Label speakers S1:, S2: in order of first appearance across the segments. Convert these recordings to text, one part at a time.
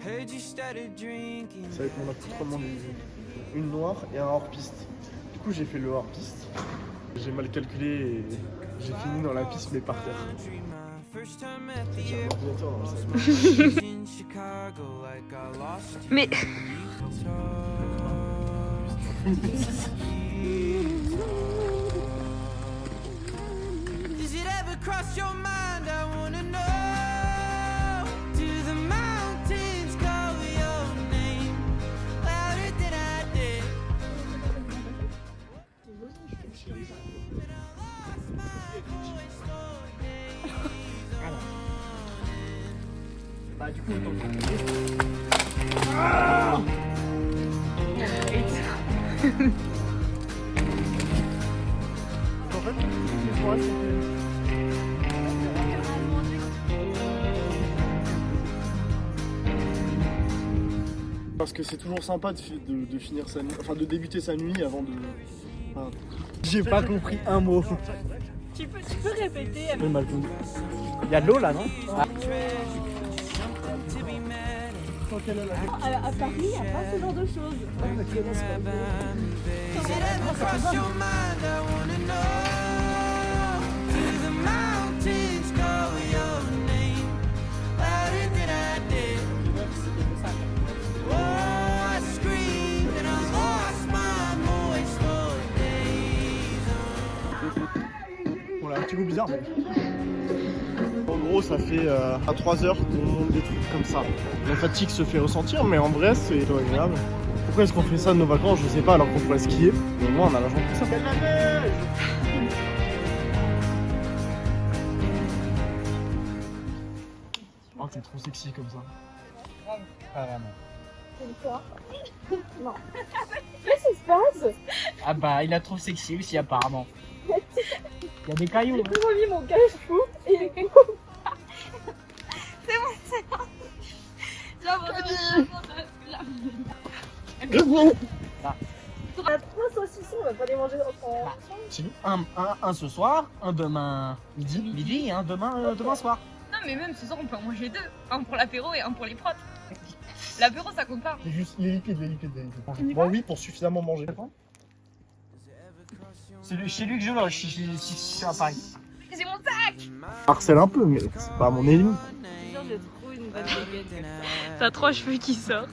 S1: C'est avec mon accoutrement une noire et un hors-piste. Du coup j'ai fait le hors-piste. J'ai mal calculé et j'ai fini dans la piste mais par terre. J'ai un ordinateur dans le salon.
S2: Mais...
S3: Cross your mind, I wanna know. Do the mountains call your name louder than I did?
S1: Bah du coup autant en fait, les fois c'était... Parce que c'est toujours sympa de finir sa nuit, enfin de débuter sa nuit avant de... Enfin, j'ai pas compris un mot.
S2: Tu peux répéter?
S1: Il y a de l'eau là, non?
S2: À Paris, il n'y a pas ce genre de choses.
S3: Cross your mind, I wanna know. Do the mountains call your name louder than I did? Oh, I screamed and I lost my voice for days.
S1: On a un petit goût bizarre, mais... En gros, ça fait à 3 heures qu'on monte des trucs comme ça. La fatigue se fait ressentir, mais en vrai, c'est agréable. Pourquoi est-ce qu'on fait ça de nos vacances? Je sais pas, alors qu'on pourrait skier. Mais au moins, on a l'argent pour ça. C'est de la neige! Oh, t'es trop sexy comme ça. Ah, vraiment.
S2: Quoi? Non. Qu'est-ce qui se passe?
S4: Ah bah, il a trop sexy aussi, apparemment. Il y a des cailloux.
S2: J'ai plus remis mon cache-fou et les cailloux. C'est bon, c'est bon. On a 3 saucissons, on va pas les manger ensemble.
S4: Si, un ce soir, un demain midi et un demain soir.
S5: Non mais même ce soir on peut en manger 2, un pour l'apéro et un pour les protes. L'apéro ça compte pas.
S1: C'est juste les liquides. Bon, oui, pour suffisamment manger.
S4: C'est chez lui que je loge, si je suis à Paris.
S5: C'est mon sac.
S1: Harcèle un peu, mais c'est pas mon ennemi.
S2: J'ai trop une bonne baguette.
S5: T'as 3 cheveux qui sortent.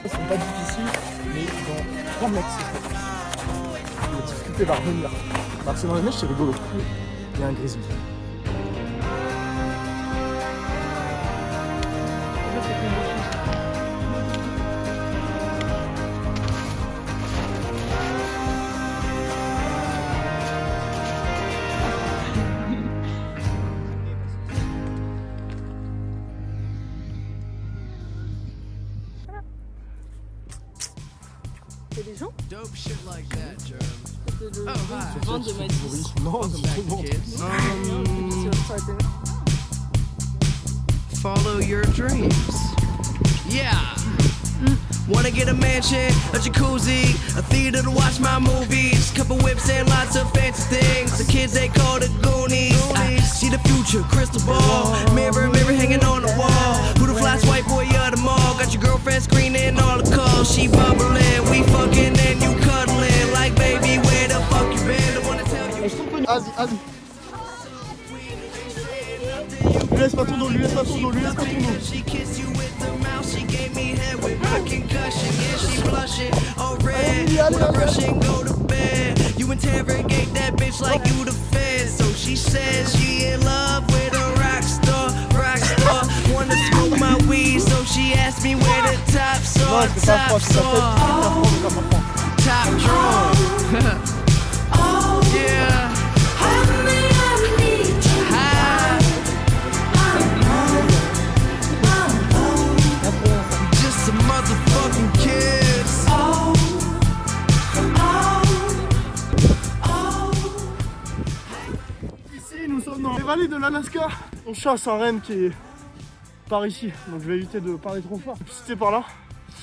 S1: Ils sont pas difficiles, mais dans 3 mètres, c'est pas difficile. La difficulté va revenir. Marcher dans les neiges, c'est rigolo. Il y a un grizzly.
S2: C'est des gens?
S3: Dope shit like that, Jerm.
S2: Vente de ma vie.
S1: Non,
S3: Follow your dreams. Yeah. Wanna get a mansion, a jacuzzi, a theater to watch my movies, couple whips and lots of fancy things. The kids they call the Goonies. I see the future, crystal ball, mirror hanging on the wall. Who the flyest white boy of the mall? Got your girlfriend screening all the calls. She bubbling, we fucking and you cuddling. Like baby, where the fuck you been? I wanna tell you.
S1: Vas-y. Lui laisse pas ton dos.
S3: She kissed you with her mouth, she gave me head with my concussion. Yeah, she blushing, all red. When I rush and go to bed, you interrogate that bitch like you the fed. So she says she in love with a rock star. Wanna smoke my weed, so she asked me where the tops are. Top drawer. Yeah. Just some motherfucking kids.
S1: Ici, nous sommes dans les vallées de l'Alaska. On chasse un renne qui est par ici, donc je vais éviter de parler trop fort. C'était par là.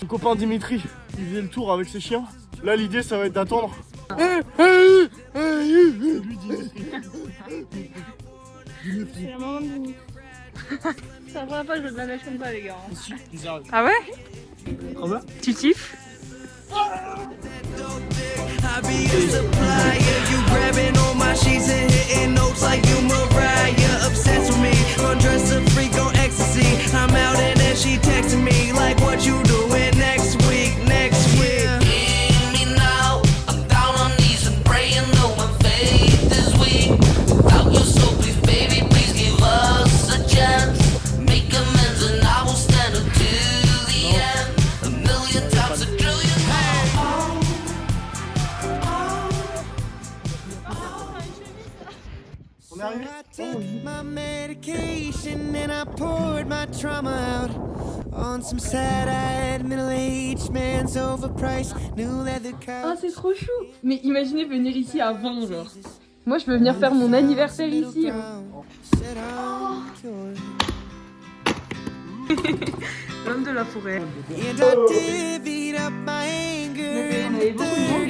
S1: Mon copain Dimitri, il faisait le tour avec ses chiens. Là, l'idée, ça va être d'attendre. Lui, Dimitri.
S2: C'est la maman de Dimitri.
S5: C'est la première fois que je veux de la neige comme ça, les gars.
S1: Bizarre.
S5: Ah ouais?
S1: Ah ouais?
S5: Tu kiffes?
S3: I be a supplier, you grabbing on my sheets and hitting notes like you Mariah. Obsessed with me, undress a freak on ecstasy. I'm out and then she texting me like, what you doing next week, next week.
S6: Hear me now, I'm down on knees and praying though my faith is weak. Without you, so please, baby, please give us a chance. Make amends and I will stand up to the end. A million times, a trillion times.
S1: On est arrivé.
S3: I took my medication and I poured my trauma out on some sad-eyed middle-aged man's overpriced new leather
S2: Oh,
S3: couch.
S2: c'est trop chou. Mais imaginez venir ici à 20, genre. Moi, je peux venir faire mon anniversaire ici. Hein.
S3: Said I'm cured.
S2: L'homme de la forêt.
S3: And I divvied up my anger
S2: On avait
S3: in
S2: beaucoup de monde.
S3: 30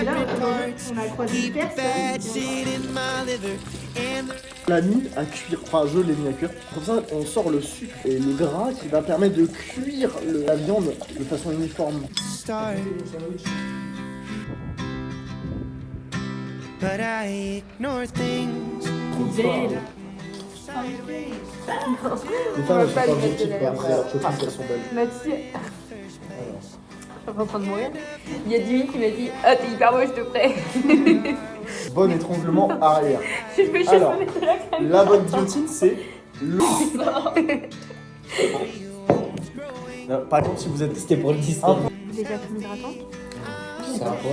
S2: Et là,
S3: separate parts.
S2: on a croisé
S3: Keep the bad
S2: personne.
S3: shit in my liver and the
S1: On l'a mis à cuire, enfin je l'ai mis à cuire. Comme ça on sort le sucre et le gras qui va permettre de cuire la viande de façon uniforme.
S3: start. But I ignore things.
S1: Les femmes elles sont pas objectives quoi, c'est leurs copines qu'elles sont belles.
S2: Mathilde. Je suis en train de mourir. Il y a Dimi qui m'a dit ah, t'es hyper moche de près.
S1: Bon étranglement arrière.
S2: Je fais juste
S1: Alors,
S2: mettre la caméra.
S1: la bonne guillotine c'est l'eau. Par exemple si vous êtes
S4: C'était pour le 10.
S2: Vous avez déjà pris hydratant?
S4: Ça va quoi?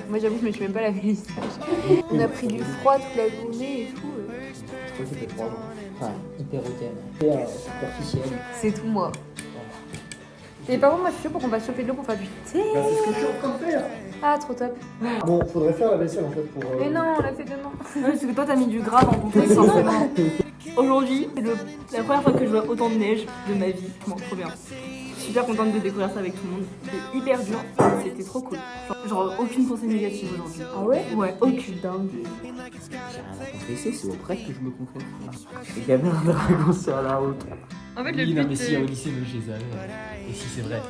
S2: Moi j'avoue, je me suis même pas lavé les visages. On a pris du froid toute la journée et tout.
S4: Enfin, hyper hautaine. Superficielle.
S2: C'est tout moi. Et par contre, moi je suis chaud pour qu'on va chauffer de l'eau pour faire du thé.
S1: C'est ce que je suis en train de faire.
S2: Ah, trop top.
S1: Bon, faudrait faire la vaisselle en fait pour.
S2: Mais non, on l'a fait demain. Parce que toi t'as mis du gras dans ton truc, forcément. Aujourd'hui, c'est la première fois que je vois autant de neige de ma vie. Bon, trop bien. Je suis super contente de découvrir ça avec tout le monde. C'était hyper dur, mais c'était trop cool. Genre, aucune pensée négative aujourd'hui. Ah ouais? Ouais, aucune. Dingue.
S4: J'ai rien à confesser, c'est auprès que je me confesse. Et qu'il y avait un dragon sur la route.
S5: En fait,
S7: Oui,
S5: le
S7: non,
S5: but.
S7: mais si au lycée, nous, je les avais. Et si c'est vrai.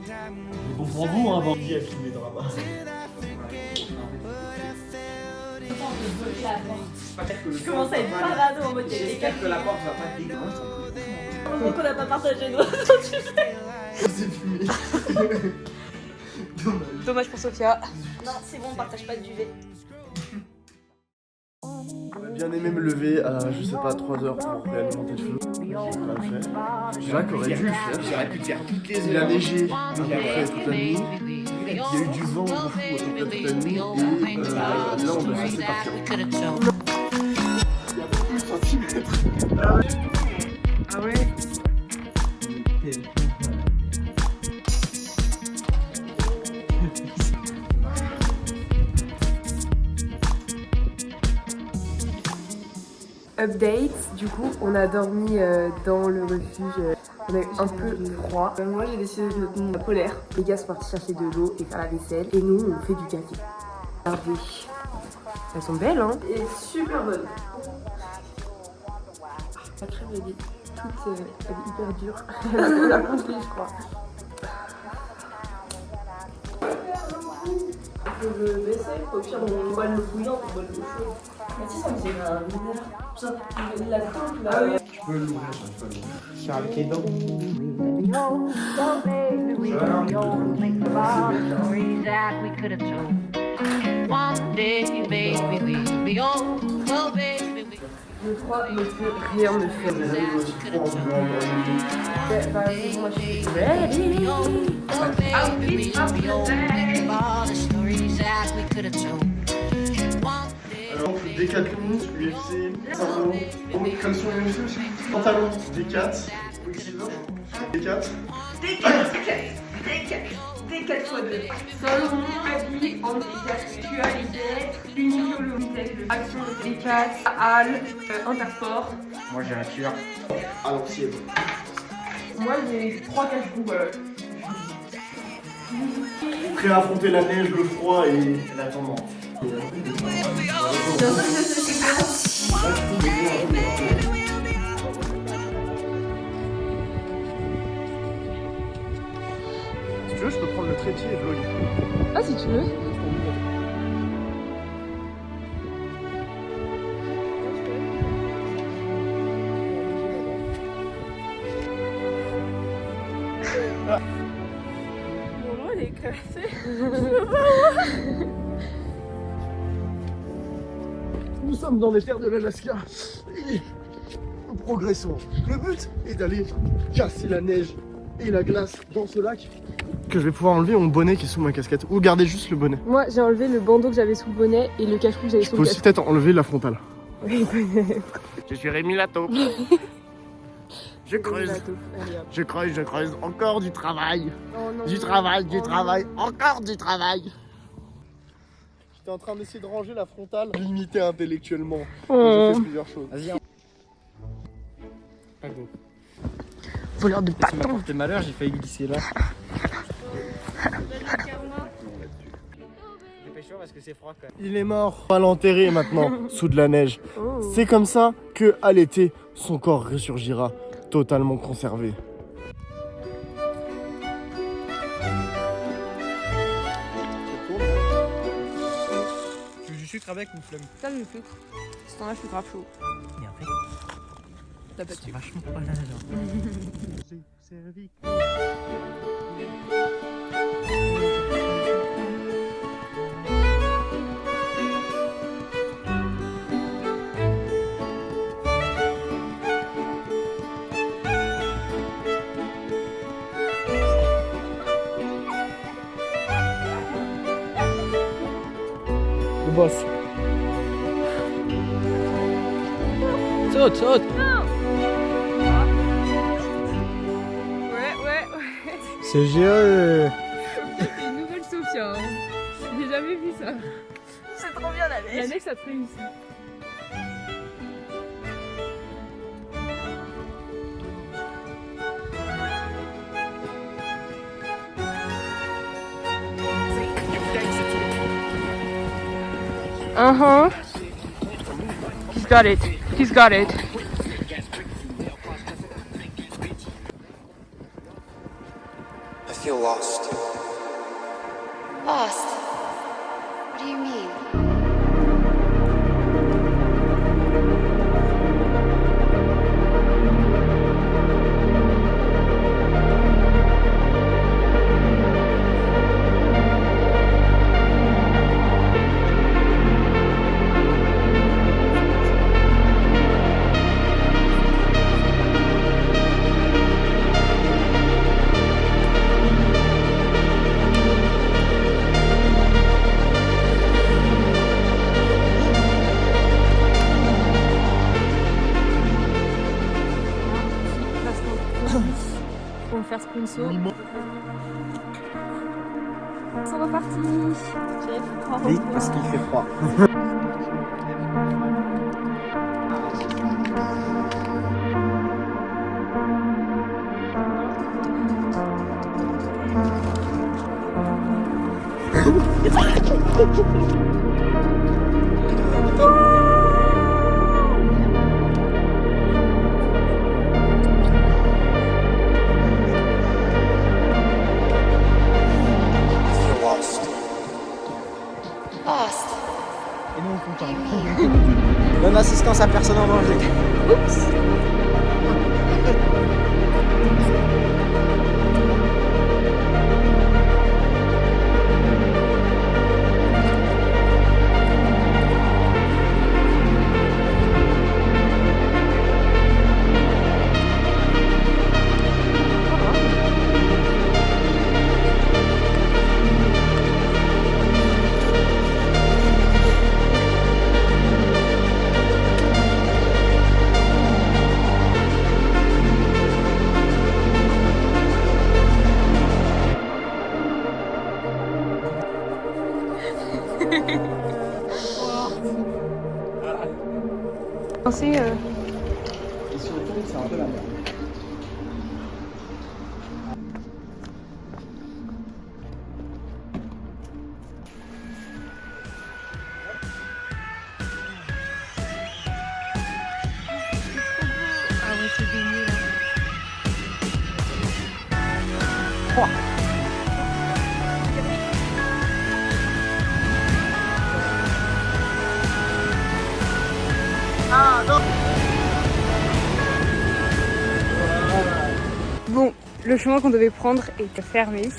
S7: Mais bon pour vous, hein, bon.
S1: Qui a filmé le drama?
S2: Je commence à être parano en mode
S4: J'espère que la porte va pas te dégager.
S2: heureusement qu'on n'a pas partagé notre
S1: C'est fumé.
S2: Dommage pour Sophia. Non, c'est bon, on partage pas de duvet.
S1: J'aurais bien aimé me lever à, je sais pas, 3h pour réalimenter le feu. J'ai pas fait. Jacques aurait dû le faire.
S4: J'aurais pu te faire toutes les
S1: Il a
S4: heures.
S1: neigé à peu près toute la nuit. Il y a eu du vent de fou à peu près toute la nuit. Et là, on va se laisser partir. Il y a beaucoup de centimètres.
S2: Ah ouais?
S8: Update, du coup on a dormi dans le refuge, on a eu un peu froid. Moi j'ai décidé de mettre mon polaire. Les gars sont partis chercher de l'eau et faire la vaisselle et nous on fait du café. Regardez, elles sont belles hein. Et super bonnes. La crème elle est toute, elle est hyper dure. Elle a congelé je crois. Je veux baisser, au pire on boit de l'eau bouillante, on boit de l'eau chaude. Mais si ça me fait un mineur, ça, la tente là. Ah oui.
S1: Tu peux l'ouvrir, ça, tu peux l'ouvrir.
S4: Charles Quédan.
S8: Le froid me fait rien me fait. Bah, moi je suis ready.
S1: Alors, Decathlon, UFC, Sandro, caleçon UFC aussi, pantalon, D4, D4.
S2: D4 fois 2. Salon, habillé en D4. Tu as les lettres, Union, le Witech, Action, le D4, Hall, Intersport.
S4: Moi j'ai un tueur.
S1: À l'ancienne.
S2: Moi j'ai 3 cache-cou, voilà.
S1: Prêt à affronter la neige, le froid et la tourmente. Si tu veux, je peux prendre le trépied et vlogger.
S8: Ah, si tu veux. Mon nom, il est cassé.
S1: Nous sommes dans les terres de l'Alaska et nous progressons. Le but est d'aller casser la neige et la glace dans ce lac. Que je vais pouvoir enlever mon bonnet qui est sous ma casquette ou garder juste le bonnet.
S8: Moi, j'ai enlevé le bandeau que j'avais sous le bonnet et le cache-cou que j'avais
S1: Je
S8: sous
S1: peux
S8: le
S1: aussi
S8: casque.
S1: peut-être enlever la frontale.
S8: Oui, le bonnet.
S1: Je suis Rémi Lato. Je creuse. Je creuse, je creuse. Encore du travail.
S8: Oh, non,
S1: Du
S8: non.
S1: travail, du
S8: Oh,
S1: travail. Encore du travail. J'étais en train d'essayer de ranger la frontale. Limité intellectuellement.
S8: Oh.
S1: J'ai fait plusieurs choses.
S7: Vas-y. Pas beau.
S8: Voleur de
S7: Tu m'as
S8: bâton.
S7: porté malheur, j'ai failli glisser là. Dépêche-toi parce que c'est froid quand même.
S1: Il est mort. On va l'enterrer maintenant sous de la neige.
S8: Oh.
S1: C'est comme ça que à l'été, son corps ressurgira totalement conservé.
S7: Tu veux du sucre avec ou flemme?
S8: Ça me fait. Ce temps-là, je suis grave chaud.
S7: Et après,
S8: T'as pas de sucre.
S7: vachement pas là.
S1: Le boss.
S7: Saute, saute!
S8: Ouais.
S1: C'est génial.
S8: C'est une nouvelle Sophia. J'ai jamais vu ça.
S2: C'est trop bien la neige.
S8: La neige, ça te réussit. He's got it. He's got it.
S6: I feel lost.
S9: Lost? What do you mean?
S8: On va faire sprint saut. C'est reparti.
S4: Vite parce qu'il fait froid.
S6: I feel lost.
S9: Lost?
S7: Et nous on compte.
S4: Bonne assistance à personne en danger.
S8: C'est
S4: Et sur le tour, c'est un peu la merde.
S7: froid.
S8: Bon, le chemin qu'on devait prendre était fermé.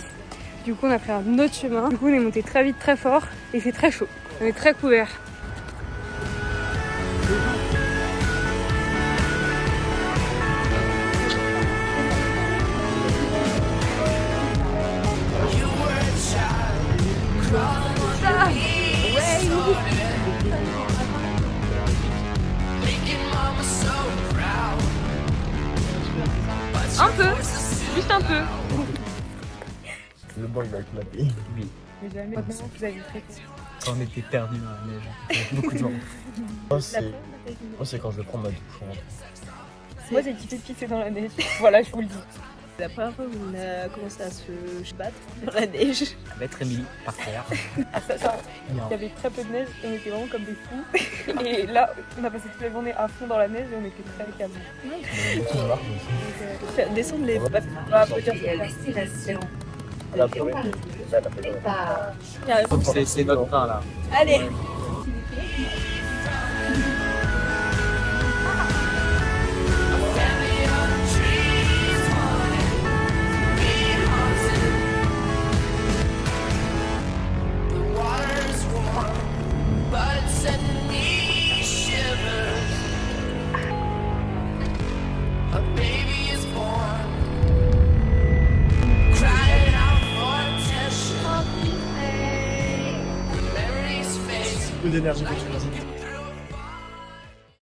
S8: Du coup, on a pris un autre chemin. Du coup, on est monté très vite, très fort. Et il fait très chaud. On est très couverts.
S2: Un peu, juste un peu.
S1: Le banc il va éclater.
S7: Oui.
S8: Mais jamais, maintenant, vous avez très peur.
S7: Quand on était perdus dans la neige. Avec beaucoup de gens.
S1: Moi c'est quand je vais prendre ma douche.
S8: Moi, j'ai kiffé pisser dans la neige. Voilà, je vous le dis.
S2: La première fois où on a commencé à se battre dans la neige.
S7: Avec Émilie par terre.
S8: Il y avait très peu de neige et on était vraiment comme des fous. Et là, on a passé toute la journée à fond dans la neige et on était très calmes.
S2: Descendre les
S8: destination.
S7: C'est notre train là.
S2: Allez.
S1: Peu d'énergie que tu rajoutes.